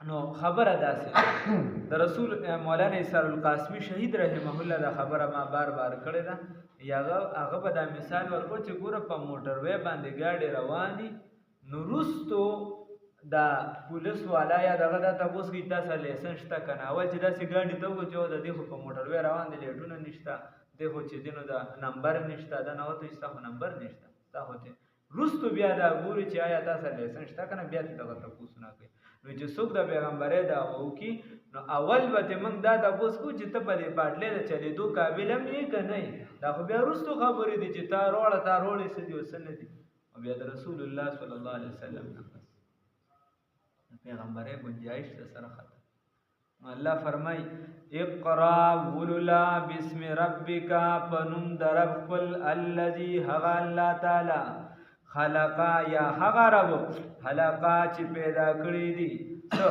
نو خبره داسې د رسول مولانا اسحاق القاسمی شهید رحمه الله دا خبره ما بار بار کړې ده یا هغه به دا مثال ورکړ چې ګوره په موټر وی باندې ګاډي رواني نو وروستو دا پولیس والا یا دغه دا تاسو کې تاسو لایسنس شته کنه اول چې داسې ګاډي ته وځو د دې په موټر وی روان دي لیټونه نشته دغه چې دینو دا نمبر نشته دا نو ته استخو نمبر نشته دا هوته وروستو بیا دا ګوري چې آیا تاسو لایسنس شته کنه بیا دغه تاسو نه کوي نو چې څوک د پیغمبري دا وو کی نو اول به موږ دا تاسو کو چې ته په دې پټلې د چلیدو قابل هم نه کنه دا خو بیا وروستو خبرې دي چې تا روړې سدي وسنه دي او بیا د رسول الله صلی الله علیه وسلم پیغمبري گنجائش سره ختم الله فرمای اقرا وللا بسم ربک فنم درب قل الذي هغ الله تعالی خلقا یا هغه رب خلقا چې پیدا کړی دي